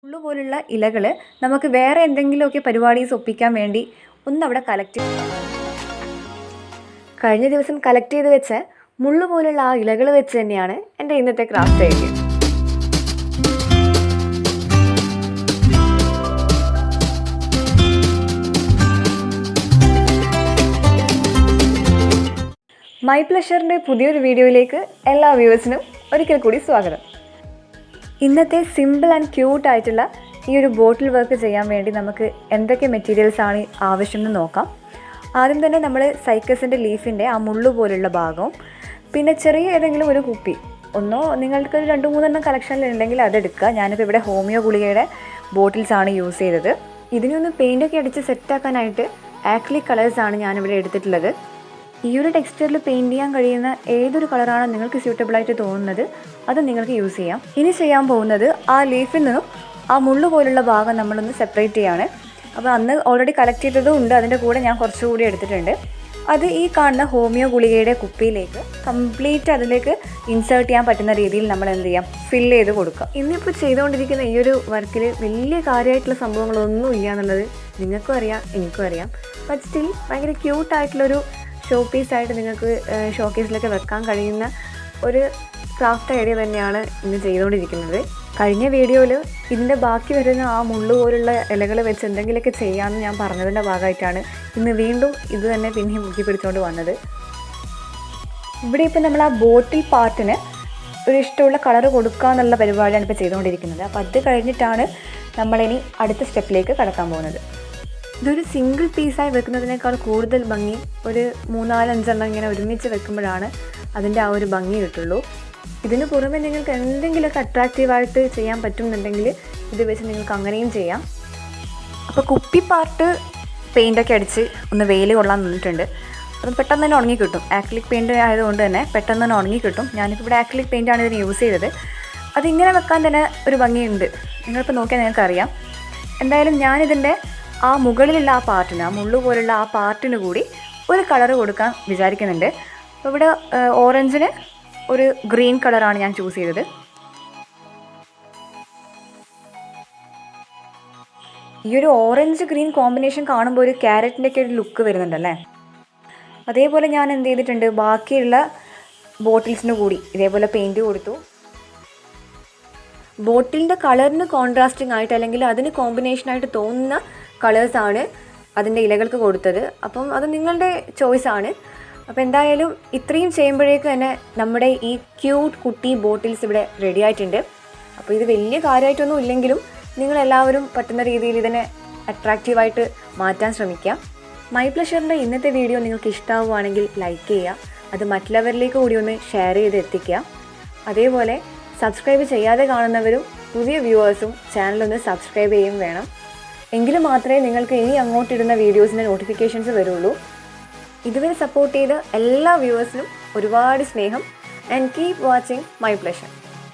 പോലുള്ള ഇലകൾ നമുക്ക് വേറെ എന്തെങ്കിലുമൊക്കെ പരിപാടീസ് ഒപ്പിക്കാൻ വേണ്ടി ഒന്നവിടെ കളക്ട് കഴിഞ്ഞ ദിവസം കളക്ട് ചെയ്ത് വെച്ച മുള്ളു പോലുള്ള ആ ഇലകൾ വെച്ച് തന്നെയാണ് എൻ്റെ ഇന്നത്തെ ക്രാഫ്റ്റ് ഐഡിയ. മൈ പ്ലഷറിൻ്റെ പുതിയൊരു വീഡിയോയിലേക്ക് എല്ലാ വ്യൂവേഴ്സിനും ഒരിക്കൽ കൂടി സ്വാഗതം. ഇന്നത്തെ സിമ്പിൾ ആൻഡ് ക്യൂട്ടായിട്ടുള്ള ഈ ഒരു ബോട്ടിൽ വർക്ക് ചെയ്യാൻ വേണ്ടി നമുക്ക് എന്തൊക്കെ മെറ്റീരിയൽസാണ് ആവശ്യമെന്ന് നോക്കാം. ആദ്യം തന്നെ നമ്മൾ സൈക്കസിൻ്റെ ലീഫിൻ്റെ ആ മുള്ളു പോലുള്ള ഭാഗവും പിന്നെ ചെറിയ ഏതെങ്കിലും ഒരു കുപ്പി നിങ്ങൾക്ക് 2-3 കളക്ഷനിലുണ്ടെങ്കിൽ അതെടുക്കുക. ഞാനിപ്പോൾ ഇവിടെ ഹോമിയോ ഗുളികയുടെ ബോട്ടിൽസാണ് യൂസ് ചെയ്തത്. ഇതിനൊന്ന് പെയിൻറ്റൊക്കെ അടിച്ച് സെറ്റാക്കാനായിട്ട് ആക്രിലിക് കളേഴ്സാണ് ഞാനിവിടെ എടുത്തിട്ടുള്ളത്. ഈ ഒരു ടെക്സ്ചറിൽ പെയിൻറ്റ് ചെയ്യാൻ കഴിയുന്ന ഏതൊരു കളറാണോ നിങ്ങൾക്ക് സ്യൂട്ടബിളായിട്ട് തോന്നുന്നത് അത് നിങ്ങൾക്ക് യൂസ് ചെയ്യാം. ഇനി ചെയ്യാൻ പോകുന്നത് ആ ലീഫിൽ നിന്നും ആ മുള്ളു പോലുള്ള ഭാഗം നമ്മളൊന്ന് സെപ്പറേറ്റ് ചെയ്യാണ്. അപ്പോൾ അന്ന് ഓൾറെഡി കളക്ട് ചെയ്തതും ഉണ്ട്, അതിൻ്റെ കൂടെ ഞാൻ കുറച്ചുകൂടി എടുത്തിട്ടുണ്ട്. അത് ഈ കാണുന്ന ഹോമിയോ ഗുളികയുടെ കുപ്പിയിലേക്ക് കംപ്ലീറ്റ് അതിലേക്ക് ഇൻസേർട്ട് ചെയ്യാൻ പറ്റുന്ന രീതിയിൽ നമ്മൾ എന്ത് ചെയ്യാം, ഫില്ല് ചെയ്ത് കൊടുക്കുക. ഇന്നിപ്പോൾ ചെയ്തുകൊണ്ടിരിക്കുന്ന ഈ ഒരു വർക്കിൽ വലിയ കാര്യമായിട്ടുള്ള സംഭവങ്ങളൊന്നും ഇല്ല എന്നുള്ളത് നിങ്ങൾക്കും അറിയാം, എനിക്കും അറിയാം. ബട്ട് സ്റ്റിൽ ഭയങ്കര ക്യൂട്ടായിട്ടുള്ളൊരു ഷോ പീസായിട്ട് നിങ്ങൾക്ക് ഷോക്കേസിലൊക്കെ വെക്കാൻ കഴിയുന്ന ഒരു ക്രാഫ്റ്റ് ഐഡിയ തന്നെയാണ് ഇന്ന് ചെയ്തുകൊണ്ടിരിക്കുന്നത്. കഴിഞ്ഞ വീഡിയോയിൽ ഇതിൻ്റെ ബാക്കി വരുന്ന ആ മുള്ളു പോലുള്ള ഇലകൾ വെച്ച് എന്തെങ്കിലുമൊക്കെ ചെയ്യാമെന്ന് ഞാൻ പറഞ്ഞതിൻ്റെ ഭാഗമായിട്ടാണ് ഇന്ന് വീണ്ടും ഇത് തന്നെ പിന്നെയും മുക്കി പിടിച്ചുകൊണ്ട് വന്നത്. ഇവിടെ ഇപ്പോൾ നമ്മൾ ആ ബോട്ടിൽ പാർട്ടിന് ഒരു ഇഷ്ടമുള്ള കളർ കൊടുക്കുക എന്നുള്ള പരിപാടിയാണ് ഇപ്പോൾ ചെയ്തുകൊണ്ടിരിക്കുന്നത്. അപ്പോൾ അത് കഴിഞ്ഞിട്ടാണ് നമ്മളിനി അടുത്ത സ്റ്റെപ്പിലേക്ക് കടക്കാൻ പോകുന്നത്. ഇതൊരു സിംഗിൾ പീസായി വെക്കുന്നതിനേക്കാൾ കൂടുതൽ ഭംഗി ഒരു 3-4-5 ഇങ്ങനെ ഒരുമിച്ച് വെക്കുമ്പോഴാണ് അതിൻ്റെ ആ ഒരു ഭംഗി കിട്ടുള്ളൂ. ഇതിന് പുറമെ നിങ്ങൾക്ക് എന്തെങ്കിലുമൊക്കെ അട്രാക്റ്റീവായിട്ട് ചെയ്യാൻ പറ്റുന്നുണ്ടെങ്കിൽ ഇത് വെച്ച് നിങ്ങൾക്ക് അങ്ങനെയും ചെയ്യാം. അപ്പോൾ കുപ്പി പാർട്ട് പെയിൻ്റൊക്കെ അടിച്ച് ഒന്ന് വെയിൽ കൊള്ളാൻ നിന്നിട്ടുണ്ട്. അത് പെട്ടെന്ന് തന്നെ ഉണങ്ങി കിട്ടും. ആക്രിലിക് പെയിൻറ്റ് ആയതുകൊണ്ട് തന്നെ പെട്ടെന്ന് തന്നെ ഉണങ്ങി കിട്ടും. ഞാനിപ്പോൾ ഇവിടെ ആക്രിലിക് പെയിൻ്റാണ് ഇതിന് യൂസ് ചെയ്തത്. അതിങ്ങനെ വെക്കാൻ തന്നെ ഒരു ഭംഗിയുണ്ട്. നിങ്ങളിപ്പോൾ നോക്കിയാൽ നിങ്ങൾക്കറിയാം. എന്തായാലും ഞാനിതിൻ്റെ ആ മുകളിലുള്ള ആ പാർട്ടിന്, ആ മുള്ളു പോലുള്ള ആ പാർട്ടിന് കൂടി ഒരു കളർ കൊടുക്കാൻ വിചാരിക്കുന്നുണ്ട്. അപ്പോൾ ഇവിടെ ഓറഞ്ചിന് ഒരു ഗ്രീൻ കളറാണ് ഞാൻ ചൂസ് ചെയ്തത്. ഈ ഒരു ഓറഞ്ച് ഗ്രീൻ കോമ്പിനേഷൻ കാണുമ്പോൾ ഒരു ക്യാരറ്റിൻ്റെ ഒക്കെ ഒരു ലുക്ക് വരുന്നുണ്ടല്ലേ. അതേപോലെ ഞാൻ എന്ത് ചെയ്തിട്ടുണ്ട്, ബാക്കിയുള്ള ബോട്ടിൽസിന് കൂടി ഇതേപോലെ പെയിൻറ്റ് കൊടുത്തു. ബോട്ടിലിൻ്റെ കളറിന് കോൺട്രാസ്റ്റിംഗ് ആയിട്ട് അല്ലെങ്കിൽ അതിന് കോമ്പിനേഷനായിട്ട് തോന്നുന്ന കളേഴ്സാണ് അതിൻ്റെ ഇലകൾക്ക് കൊടുത്തത്. അപ്പം അത് നിങ്ങളുടെ ചോയ്സാണ്. അപ്പോൾ എന്തായാലും ഇത്രയും ചെയ്യുമ്പോഴേക്ക് തന്നെ നമ്മുടെ ഈ ക്യൂട്ട് കുട്ടി ബോട്ടിൽസ് ഇവിടെ റെഡി ആയിട്ടുണ്ട്. അപ്പോൾ ഇത് വലിയ കാര്യമായിട്ടൊന്നും ഇല്ലെങ്കിലും നിങ്ങളെല്ലാവരും പറ്റുന്ന രീതിയിൽ ഇതിനെ അട്രാക്റ്റീവായിട്ട് മാറ്റാൻ ശ്രമിക്കുക. മൈ പ്ലഷറിൻ്റെ ഇന്നത്തെ വീഡിയോ നിങ്ങൾക്ക് ഇഷ്ടമാവുകയാണെങ്കിൽ ലൈക്ക് ചെയ്യുക. അത് മറ്റുള്ളവരിലേക്ക് കൂടി ഒന്ന് ഷെയർ ചെയ്ത് എത്തിക്കുക. അതേപോലെ സബ്സ്ക്രൈബ് ചെയ്യാതെ കാണുന്നവരും പുതിയ വ്യൂവേഴ്സും ചാനലൊന്ന് സബ്സ്ക്രൈബ് ചെയ്യുകയും വേണം. എങ്കിലും മാത്രമേ നിങ്ങൾക്ക് ഇനി അങ്ങോട്ടിടുന്ന വീഡിയോസിൻ്റെ നോട്ടിഫിക്കേഷൻസ് വരുള്ളൂ. ഇതുവരെ സപ്പോർട്ട് ചെയ്ത എല്ലാ വ്യൂവേഴ്സിനും ഒരുപാട് സ്നേഹം. And keep watching my pleasure.